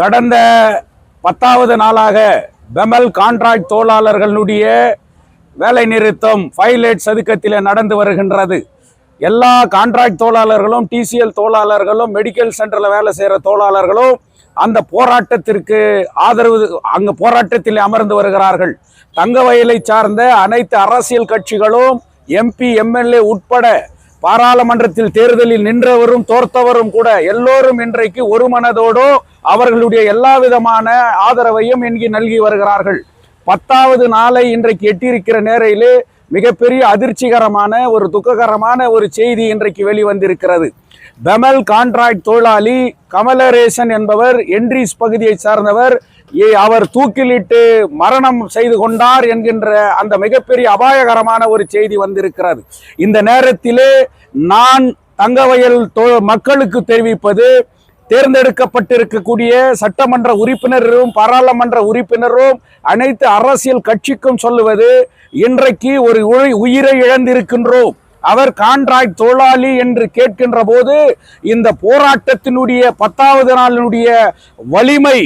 கடந்த 10வது நாளாக பெமல் கான்ட்ராக்ட் தொழிலாளர்களுடைய வேலை நிறுத்தம் பைலேட் சதுக்கத்தில் நடந்து வருகின்றது. எல்லா கான்ட்ராக்ட் தொழிலாளர்களும், டிசிஎல் தொழிலாளர்களும், மெடிக்கல் சென்டரில் வேலை செய்கிற தொழிலாளர்களும் அந்த போராட்டத்திற்கு ஆதரவு அங்கு போராட்டத்தில் அமர்ந்து வருகிறார்கள். தங்கவயலை சார்ந்த அனைத்து அரசியல் கட்சிகளும், எம்பி, எம்எல்ஏ உட்பட பாராளுமன்றத்தில் தேர்தலில் நின்றவரும் தோர்த்தவரும் கூட எல்லோரும் இன்றைக்கு ஒரு மனதோடு அவர்களுடைய எல்லா விதமான ஆதரவையும் இங்கு நல்கி வருகிறார்கள். 10வது நாளை இன்றைக்கு எட்டியிருக்கிற நேரையிலே மிகப்பெரிய அதிர்ச்சிகரமான ஒரு துக்ககரமான ஒரு செய்தி இன்றைக்கு வெளிவந்திருக்கிறது. பெமல் கான்ட்ராக்ட் தொழிலாளி கமலரேசன் என்பவர் என்ட்ரீஸ் பகுதியை சார்ந்தவர். அவர் தூக்கிலிட்டு மரணம் செய்து கொண்டார் என்கின்ற அந்த மிகப்பெரிய அபாயகரமான ஒரு செய்தி வந்திருக்கிறது. இந்த நேரத்திலே நான் தங்கவயல் மக்களுக்கு தெரிவிப்பது, தேர்ந்தெடுக்கப்பட்டிருக்கக்கூடிய சட்டமன்ற உறுப்பினரும் பாராளுமன்ற உறுப்பினரும் அனைத்து அரசியல் கட்சிக்கும் சொல்லுவது, இன்றைக்கு ஒரு உயிரை இழந்திருக்கின்றோம். அவர் கான்ட்ராக்ட் தொழிலாளி என்று கேட்கின்ற போது இந்த போராட்டத்தினுடைய 10வது நாளினுடைய வலிமை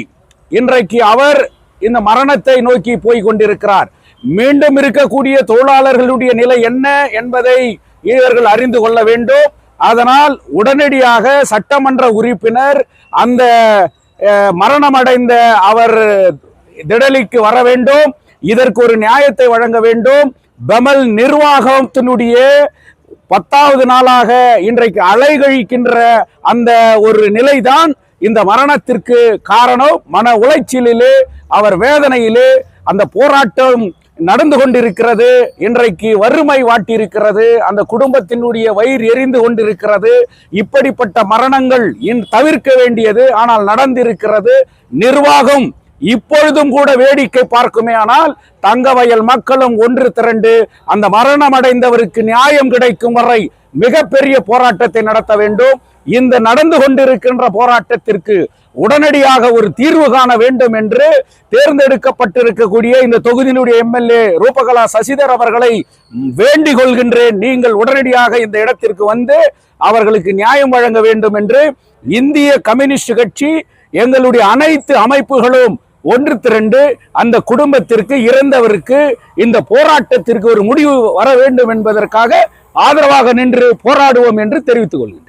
இன்றைக்கு அவர் இந்த மரணத்தை நோக்கி போய் கொண்டிருக்கிறார். மீண்டும் இருக்கக்கூடிய தொழிலாளர்களுடைய நிலை என்ன என்பதை இவர்கள் அறிந்து கொள்ள வேண்டும். அதனால் உடனடியாக சட்டமன்ற உறுப்பினர் அந்த மரணமடைந்த அவர் திடலிக்கு வர வேண்டும். இதற்கு ஒரு நியாயத்தை வழங்க வேண்டும். பெமல் நிர்வாகத்தினுடைய 10வது நாளாக இன்றைக்கு அலைகழிக்கின்ற அந்த ஒரு நிலைதான் இந்த மரணத்திற்கு காரணம். மன உளைச்சலிலே, அவர் வேதனையிலே அந்த போராட்டம் நடந்து கொண்டிருக்கிறது. இன்றைக்கு வறுமை வாட்டியிருக்கிறது. அந்த குடும்பத்தினுடைய வயிறு எரிந்து கொண்டிருக்கிறது. இப்படிப்பட்ட மரணங்கள் தவிர்க்க வேண்டியது, ஆனால் நடந்திருக்கிறது. நிர்வாகம் இப்பொழுதும் கூட வேடிக்கை பார்க்குமே. ஆனால் தங்கவயல் மக்களும் ஒன்று திரண்டு அந்த மரணம் அடைந்தவருக்கு நியாயம் கிடைக்கும் வரை மிகப்பெரிய போராட்டத்தை நடத்த வேண்டும். இந்த நடந்து கொண்டிருக்கின்ற போராட்டத்திற்கு உடனடியாக ஒரு தீர்வு காண வேண்டும் என்று தேர்ந்தெடுக்கப்பட்டிருக்கக்கூடிய இந்த தொகுதியினுடைய எம்எல்ஏ ரூபகலா சசிதர் அவர்களை வேண்டிக் கொள்கின்றேன். நீங்கள் உடனடியாக இந்த இடத்திற்கு வந்து அவர்களுக்கு நியாயம் வழங்க வேண்டும் என்று இந்திய கம்யூனிஸ்ட் கட்சி, எங்களுடைய அனைத்து அமைப்புகளும் ஒன்று திரண்டு அந்த குடும்பத்திற்கு, இறந்தவருக்கு, இந்த போராட்டத்திற்கு ஒரு முடிவு வர வேண்டும் என்பதற்காக ஆதரவாக நின்று போராடுவோம் என்று தெரிவித்துக் கொள்கிறேன்.